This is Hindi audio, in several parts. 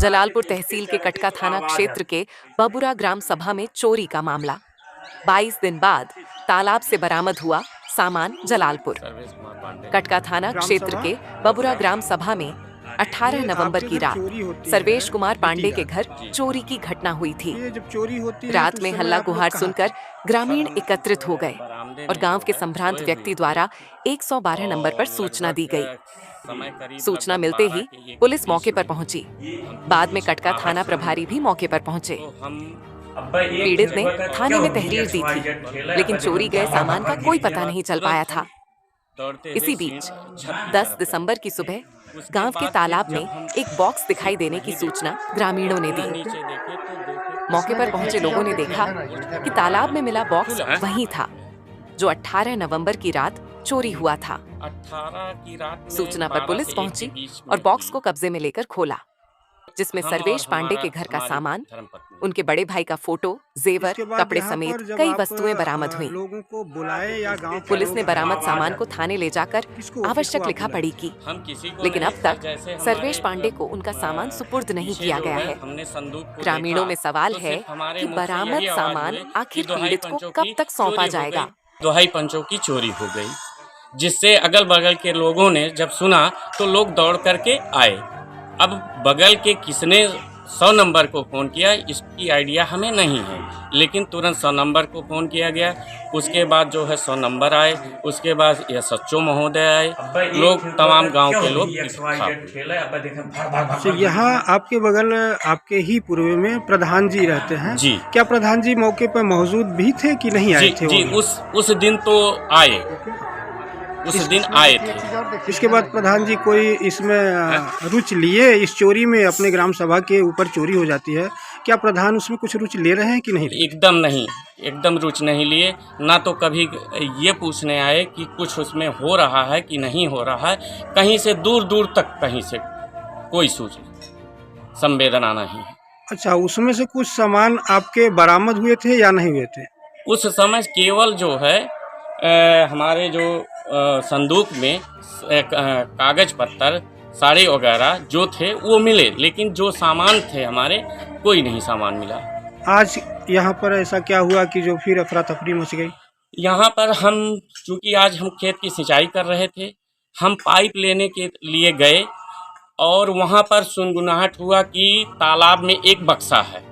जलालपुर तहसील के कटका थाना क्षेत्र के बबुरा ग्राम सभा में चोरी का मामला। 22 दिन बाद तालाब से बरामद हुआ सामान जलालपुर। कटका थाना क्षेत्र के बबुरा ग्राम सभा में 18 नवंबर की रात सर्वेश कुमार पांडे के घर चोरी की घटना हुई थी। रात में हल्ला गुहार सुनकर ग्रामीण एकत्रित हो गए और गांव के संभ्रांत व्यक्ति द्वारा 112 नंबर पर सूचना दी गई। सूचना मिलते ही पुलिस मौके पर पहुंची। बाद में कटका थाना प्रभारी भी मौके पर पहुंचे। पीड़ित ने थाने में तहरीर दी थी, लेकिन चोरी गए सामान का कोई पता नहीं चल पाया था। इसी बीच 10 दिसंबर की सुबह गांव के तालाब में एक बॉक्स दिखाई देने की सूचना ग्रामीणों ने दी। मौके पर पहुंचे लोगों ने देखा कि तालाब में मिला बॉक्स वही था जो 18 नवंबर की रात चोरी हुआ था। सूचना पर पुलिस पहुंची और बॉक्स को कब्जे में लेकर खोला, जिसमें सर्वेश पांडे के घर का सामान, उनके बड़े भाई का फोटो, जेवर, कपड़े समेत कई वस्तुएं बरामद हुई। पुलिस ने बरामद सामान को थाने ले जाकर आवश्यक लिखा पढ़ी की, लेकिन अब तक सर्वेश पांडे को उनका सामान सुपुर्द नहीं किया गया है। ग्रामीणों में सवाल है कि बरामद सामान आखिर पीड़ित को कब तक सौंपा जाएगा। दोहाई पंचों की चोरी हो गई, जिससे अगल बगल के लोगों ने जब सुना तो लोग दौड़ करके आए। अब बगल के किसने 100 नंबर को फ़ोन किया इसकी आइडिया हमें नहीं है, लेकिन तुरंत 100 नंबर को फ़ोन किया गया। उसके बाद जो है 100 नंबर आए, उसके बाद SHO महोदय आए, लोग तमाम गांव के लोग। तो यहाँ आपके बगल आपके ही पूर्व में प्रधान जी रहते हैं जी। क्या प्रधान जी मौके पर मौजूद भी थे कि नहीं आए थे? जी, उस दिन तो आए, उस दिन आए थे। इसके बाद प्रधान जी कोई इसमें रुचि लिए? इस चोरी में अपने ग्राम सभा के ऊपर चोरी हो जाती है, क्या प्रधान उसमें कुछ रुचि ले रहे हैं कि नहीं? एकदम नहीं, एकदम रुचि नहीं लिए। ना तो कभी ये पूछने आए कि कुछ उसमें हो रहा है कि नहीं हो रहा है। कहीं से दूर दूर तक कहीं से कोई सूचना संवेदना नहीं है। अच्छा, उसमें से कुछ सामान आपके बरामद हुए थे या नहीं हुए थे? उस समय केवल जो है हमारे जो संदूक में कागज पत्तर, साड़ी वगैरह जो थे वो मिले, लेकिन जो सामान थे हमारे कोई नहीं सामान मिला। आज यहाँ पर ऐसा क्या हुआ कि जो फिर अफरा तफरी मच गई? यहाँ पर चूँकि आज हम खेत की सिंचाई कर रहे थे, हम पाइप लेने के लिए गए और वहाँ पर सुनगुनाहट हुआ कि तालाब में एक बक्सा है।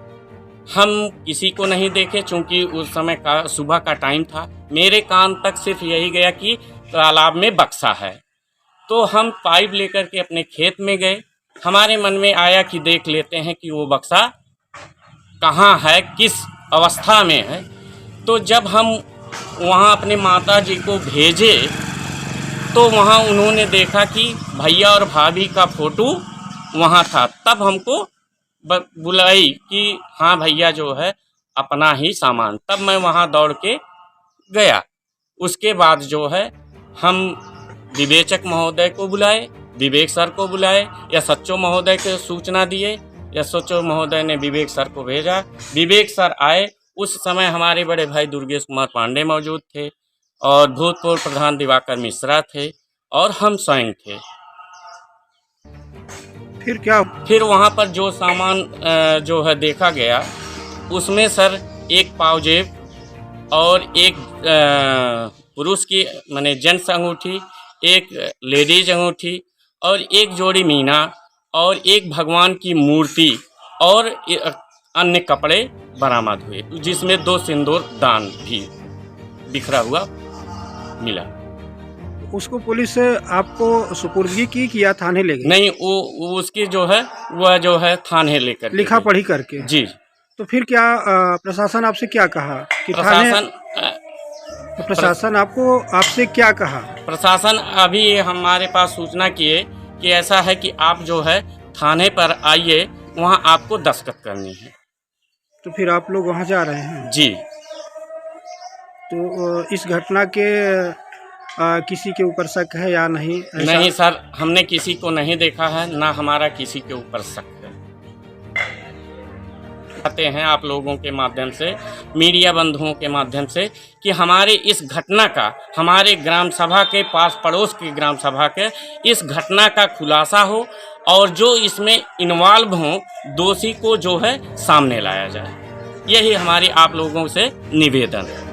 हम किसी को नहीं देखे, चूँकि उस समय का सुबह का टाइम था। मेरे कान तक सिर्फ यही गया कि तालाब में बक्सा है। तो हम पाइप लेकर के अपने खेत में गए। हमारे मन में आया कि देख लेते हैं कि वो बक्सा कहाँ है, किस अवस्था में है। तो जब हम वहाँ अपने माता जी को भेजे तो वहाँ उन्होंने देखा कि भैया और भाभी का फ़ोटो वहाँ था। तब हमको बुलाई कि हाँ भैया जो है अपना ही सामान। तब मैं वहाँ दौड़ के गया। उसके बाद जो है हम विवेचक महोदय को बुलाए, विवेक सर को बुलाए, SHO महोदय को सूचना दिए। SHO महोदय ने विवेक सर को भेजा। विवेक सर आए। उस समय हमारे बड़े भाई दुर्गेश कुमार पांडे मौजूद थे और भूतपूर्व प्रधान दिवाकर मिश्रा थे और हम स्वयं थे। फिर क्या? फिर वहाँ पर जो सामान जो है देखा गया, उसमें सर एक पावजेब और एक पुरुष की माने जेंट्स अंगूठी, एक लेडीज अंगूठी और एक जोड़ी मीना और एक भगवान की मूर्ति और अन्य कपड़े बरामद हुए, जिसमें 2 सिंदूर दान भी बिखरा हुआ मिला। उसको पुलिस आपको सुपुर्दगी की कि या थाने ले गई? नहीं, वो उसकी जो है वह जो है थाने लेकर लिखा पढ़ी करके। जी। तो फिर क्या प्रशासन आपसे क्या कहा कि प्रशासन आपको आपसे क्या कहा? प्रशासन अभी हमारे पास सूचना किए कि ऐसा है कि आप जो है थाने पर आइए, वहाँ आपको दस्तखत करनी है। तो फिर आप लोग वहाँ जा रहे हैं? जी। तो इस घटना के किसी के ऊपर शक है या नहीं? नहीं सर, हमने किसी को नहीं देखा है, ना हमारा किसी के ऊपर शक है। आते हैं आप लोगों के माध्यम से, मीडिया बंधुओं के माध्यम से कि हमारे इस घटना का, हमारे ग्राम सभा के पास पड़ोस की ग्राम सभा के इस घटना का खुलासा हो और जो इसमें इन्वॉल्व हों दोषी को जो है सामने लाया जाए। यही हमारी आप लोगों से निवेदन है।